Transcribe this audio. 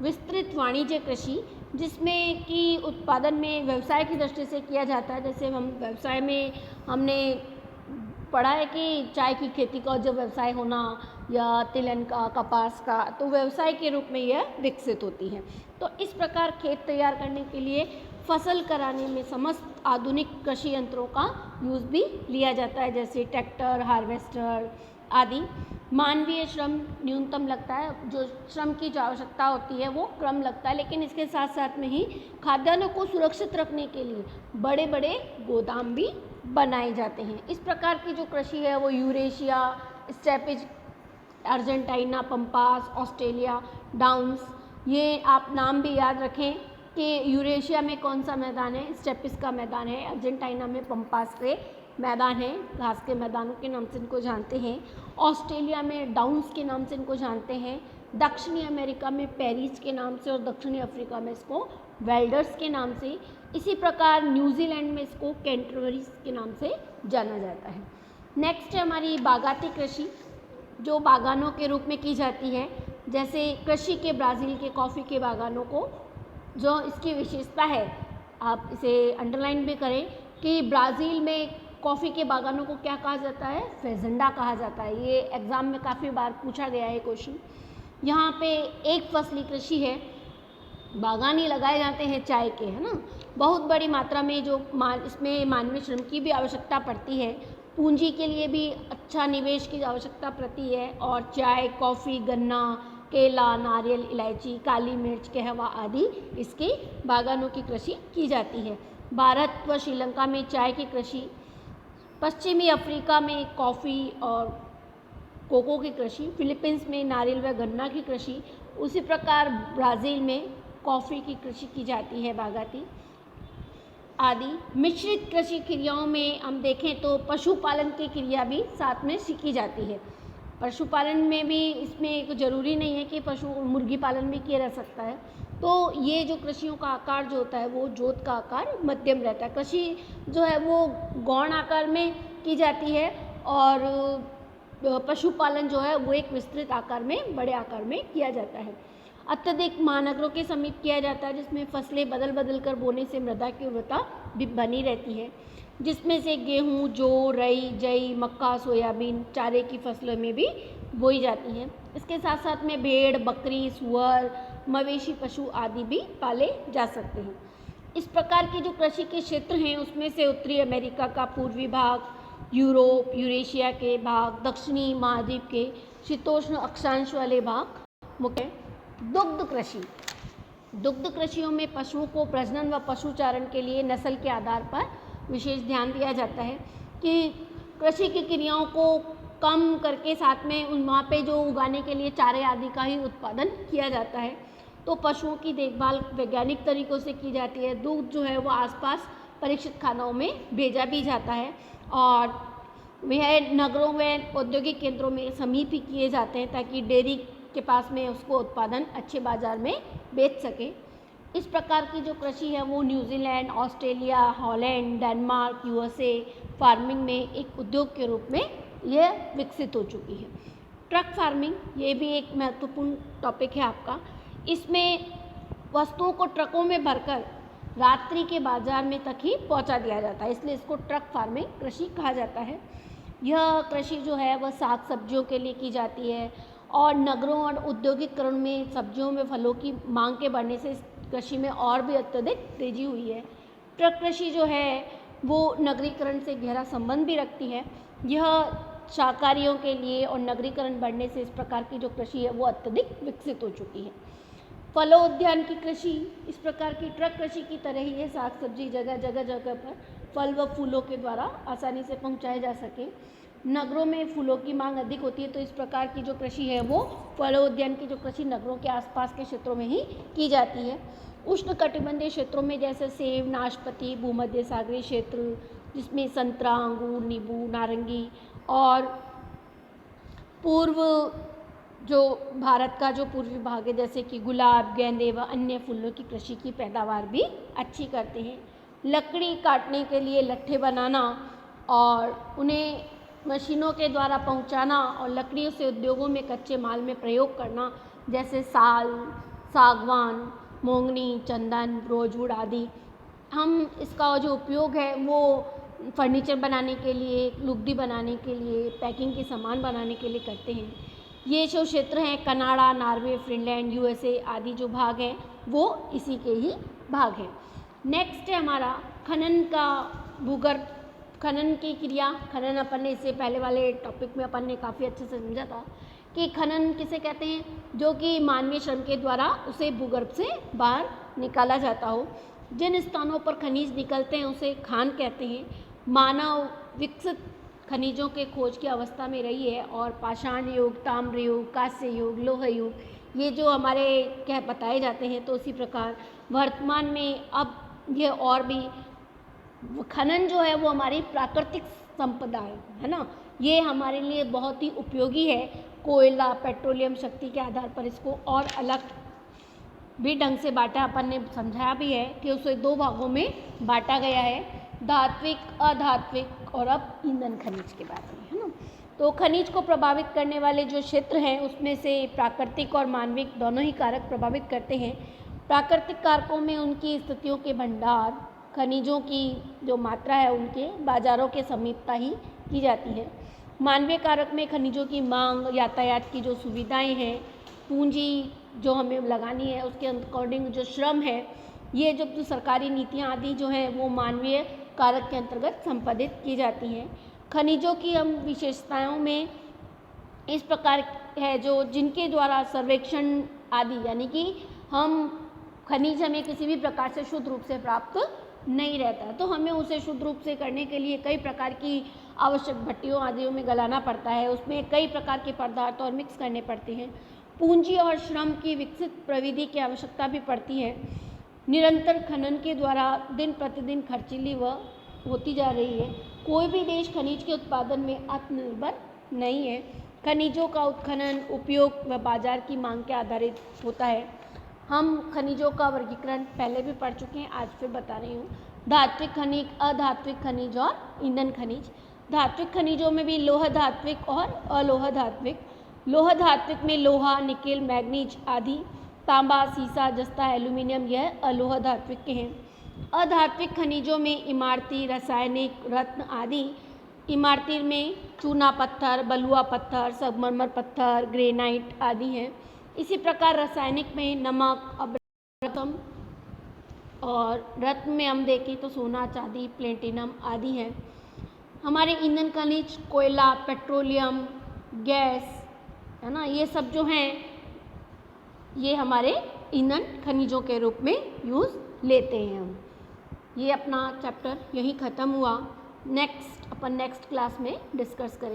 विस्तृत वाणिज्य कृषि, जिसमें कि उत्पादन में व्यवसाय की दृष्टि से किया जाता है। जैसे हम व्यवसाय में हमने पढ़ा है कि चाय की खेती का जो व्यवसाय होना या तिलहन का, कपास का, तो व्यवसाय के रूप में यह विकसित होती है। तो इस प्रकार खेत तैयार करने के लिए फसल कराने में समस्त आधुनिक कृषि यंत्रों का यूज़ भी लिया जाता है, जैसे ट्रैक्टर, हार्वेस्टर आदि। मानवीय श्रम न्यूनतम लगता है, जो श्रम की जो आवश्यकता होती है वो कम लगता है, लेकिन इसके साथ साथ में ही खाद्यान्नों को सुरक्षित रखने के लिए बड़े बड़े गोदाम भी बनाए जाते हैं। इस प्रकार की जो कृषि है वो Eurasia, stapes, Argentina, pampas, Australia, downs, ये आप नाम भी याद रखें कि यूरेशिया में कौन सा मैदान है, स्टेपिस का मैदान है, अर्जेंटीना में पंपास के मैदान है, घास के मैदानों के नाम से इनको जानते हैं, ऑस्ट्रेलिया में डाउन्स के नाम से इनको जानते हैं, दक्षिणी अमेरिका में पेरिस के नाम से और दक्षिणी अफ्रीका में इसको वेल्डर्स के नाम से, इसी प्रकार न्यूजीलैंड में इसको कैंटरबरीज के नाम से जाना जाता है। नेक्स्ट है हमारी बागाती कृषि, जो बागानों के रूप में की जाती है। जैसे कृषि के ब्राज़ील के कॉफ़ी के बागानों को, जो इसकी विशेषता है, आप इसे अंडरलाइन भी करें कि ब्राज़ील में कॉफ़ी के बागानों को क्या कहा जाता है, फेजेंडा कहा जाता है। ये एग्ज़ाम में काफ़ी बार पूछा गया है क्वेश्चन। यहाँ पे एक फसली कृषि है, बागान ही लगाए जाते हैं चाय के, है ना। बहुत बड़ी मात्रा में जो इसमें मानवीय श्रम की भी आवश्यकता पड़ती है, पूंजी के लिए भी अच्छा निवेश की आवश्यकता पड़ती है, और चाय, कॉफ़ी, गन्ना, केला, नारियल, इलायची, काली मिर्च, कहवा आदि इसके बागानों की कृषि की जाती है। भारत व श्रीलंका में चाय की कृषि, पश्चिमी अफ्रीका में कॉफ़ी और कोको की कृषि, फिलीपींस में नारियल व गन्ना की कृषि, उसी प्रकार ब्राज़ील में कॉफ़ी की कृषि की जाती है, बागाती आदि। मिश्रित कृषि क्रियाओं में हम देखें तो पशुपालन की क्रिया भी साथ में सीखी जाती है। पशुपालन में भी इसमें ज़रूरी नहीं है कि मुर्गी पालन भी किया जा सकता है। तो ये जो कृषियों का आकार जो होता है वो जोत का आकार मध्यम रहता है। कृषि जो है वो गौण आकार में की जाती है, और पशुपालन जो है वो एक विस्तृत आकार में, बड़े आकार में किया जाता है। अत्यधिक महानगरों के समीप किया जाता है, जिसमें फसलें बदल बदल कर बोने से मृदा की उर्वरता भी बनी रहती है, जिसमें से गेहूँ, जौ, रई, जई, मक्का, सोयाबीन, चारे की फसलों में भी बोई जाती हैं। इसके साथ साथ में भेड़, बकरी, सुअर, मवेशी पशु आदि भी पाले जा सकते हैं। इस प्रकार की जो कृषि के क्षेत्र हैं उसमें से उत्तरी अमेरिका का पूर्वी भाग, यूरोप, यूरेशिया के भाग, दक्षिणी महाद्वीप के शीतोष्ण अक्षांश वाले भाग मुख्य। दुग्ध कृषि, दुग्ध कृषियों में पशुओं को प्रजनन व पशुचारण के लिए नस्ल के आधार पर विशेष ध्यान दिया जाता है कि कृषि की क्रियाओं को कम करके साथ में वहाँ पे जो उगाने के लिए चारे आदि का ही उत्पादन किया जाता है। तो पशुओं की देखभाल वैज्ञानिक तरीक़ों से की जाती है। दूध जो है वो आसपास परीक्षित खानाओं में भेजा भी जाता है, और वह नगरों में औद्योगिक केंद्रों में समीप ही किए जाते हैं ताकि डेयरी के पास में उसको उत्पादन अच्छे बाज़ार में बेच सके। इस प्रकार की जो कृषि है वो New Zealand, Australia, Holland, Denmark, USA farming में एक उद्योग के रूप में यह विकसित हो चुकी है। ट्रक फार्मिंग, ये भी एक महत्वपूर्ण टॉपिक है आपका। इसमें वस्तुओं को ट्रकों में भरकर रात्रि के बाजार में तक ही पहुंचा दिया जाता है, इसलिए इसको ट्रक फार्मिंग कृषि कहा जाता है। यह कृषि जो है वह साग सब्जियों के लिए की जाती है, और नगरों और औद्योगिकरण में सब्जियों में फलों की मांग के बढ़ने से इस कृषि में और भी अत्यधिक तेजी हुई है। ट्रक कृषि जो है वो नगरीकरण से गहरा संबंध भी रखती है। यह शाकाहारियों के लिए और नगरीकरण बढ़ने से इस प्रकार की जो कृषि है वो अत्यधिक विकसित हो चुकी है। फलोद्यान की कृषि, इस प्रकार की ट्रक कृषि की तरह ही है, साग सब्जी जगह जगह पर फल व फूलों के द्वारा आसानी से पहुंचाए जा सके। नगरों में फूलों की मांग अधिक होती है, तो इस प्रकार की जो कृषि है वो फलोद्यान की जो कृषि नगरों के आसपास के क्षेत्रों में ही की जाती है। उष्ण कटिबंधीय क्षेत्रों में जैसे सेब, नाशपाती, भूमध्य सागरीय क्षेत्र जिसमें संतरा, अंगूर, नींबू, नारंगी, और पूर्व जो भारत का जो पूर्वी भाग है जैसे कि गुलाब, गेंदे व अन्य फूलों की कृषि की पैदावार भी अच्छी करते हैं। लकड़ी काटने के लिए लट्ठे बनाना और उन्हें मशीनों के द्वारा पहुंचाना, और लकड़ियों से उद्योगों में कच्चे माल में प्रयोग करना, जैसे साल, सागवान, मोंगनी, चंदन, रोजवुड आदि। हम इसका जो उपयोग है वो फर्नीचर बनाने के लिए, लुगदी बनाने के लिए, पैकिंग के सामान बनाने के लिए करते हैं। ये जो क्षेत्र हैं कनाडा, नॉर्वे, फिनलैंड, यूएसए आदि जो भाग हैं वो इसी के ही भाग हैं। नेक्स्ट है हमारा खनन का भूगर्भ। खनन की क्रिया, खनन अपन ने इससे पहले वाले टॉपिक में अपन ने काफ़ी अच्छे से समझा था कि खनन किसे कहते हैं, जो कि मानवीय श्रम के द्वारा उसे भूगर्भ से बाहर निकाला जाता हो। जिन स्थानों पर खनिज निकलते हैं उसे खान कहते हैं। मानव विकसित खनिजों के खोज की अवस्था में रही है और पाषाण युग, ताम्र युग, कांस्य युग, लोह युग ये जो हमारे क्या बताए जाते हैं, तो उसी प्रकार वर्तमान में अब ये और भी खनन जो है वो हमारी प्राकृतिक संपदा है ना, ये हमारे लिए बहुत ही उपयोगी है। कोयला, पेट्रोलियम शक्ति के आधार पर इसको और अलग भी ढंग से बांटा, अपन ने समझाया भी है कि उसे दो भागों में बांटा गया है, धात्विक, अधात्विक और अब ईंधन खनिज के बारे में, है ना। तो खनिज को प्रभावित करने वाले जो क्षेत्र हैं उसमें से प्राकृतिक और मानविक दोनों ही कारक प्रभावित करते हैं। प्राकृतिक कारकों में उनकी स्थितियों के भंडार, खनिजों की जो मात्रा है उनके बाजारों के समीपता ही की जाती है। मानवीय कारक में खनिजों की मांग, यातायात की जो सुविधाएं हैं, पूंजी जो हमें लगानी है उसके अकॉर्डिंग जो श्रम है, ये जो सरकारी नीतियां आदि जो हैं वो मानवीय कारक के अंतर्गत संपादित की जाती हैं। खनिजों की हम विशेषताओं में इस प्रकार है जो जिनके द्वारा सर्वेक्षण आदि, यानी कि हम खनिज हमें किसी भी प्रकार से शुद्ध रूप से प्राप्त नहीं रहता, तो हमें उसे शुद्ध रूप से करने के लिए कई प्रकार की आवश्यक भट्टियों आदियों में गलाना पड़ता है, उसमें कई प्रकार के पदार्थ और मिक्स करने पड़ते हैं। पूंजी और श्रम की विकसित प्रविधि की आवश्यकता भी पड़ती है। निरंतर खनन के द्वारा दिन प्रतिदिन खर्चीली व होती जा रही है। कोई भी देश खनिज के उत्पादन में आत्मनिर्भर नहीं है। खनिजों का उत्खनन, उपयोग व बाजार की मांग के आधारित होता है। हम खनिजों का वर्गीकरण पहले भी पढ़ चुके हैं, आज फिर बता रही हूँ। धात्विक खनिज, अधात्विक खनिज और ईंधन खनिज। धात्विक खनिजों में भी लोह धात्विक और अलोह धात्विक। लोह धात्विक में लोहा, निकेल, मैग्नीज आदि, तांबा, सीसा, जस्ता, एल्यूमिनियम यह अलोह धात्विक के हैं। अधात्विक खनिजों में इमारती, रासायनिक, रत्न आदि। इमारती में चूना पत्थर, बलुआ पत्थर, संगमरमर पत्थर, ग्रेनाइट आदि हैं। इसी प्रकार रासायनिक में नमक, अब्रतम और रत्न में हम देखें तो सोना, चांदी, प्लेटिनम आदि हैं। हमारे ईंधन खनिज कोयला, पेट्रोलियम, गैस, है ना, ये सब जो हैं ये हमारे ईंधन खनिजों के रूप में यूज़ लेते हैं हम। ये अपना चैप्टर यहीं ख़त्म हुआ। नेक्स्ट अपन नेक्स्ट क्लास में डिस्कस करेंगे।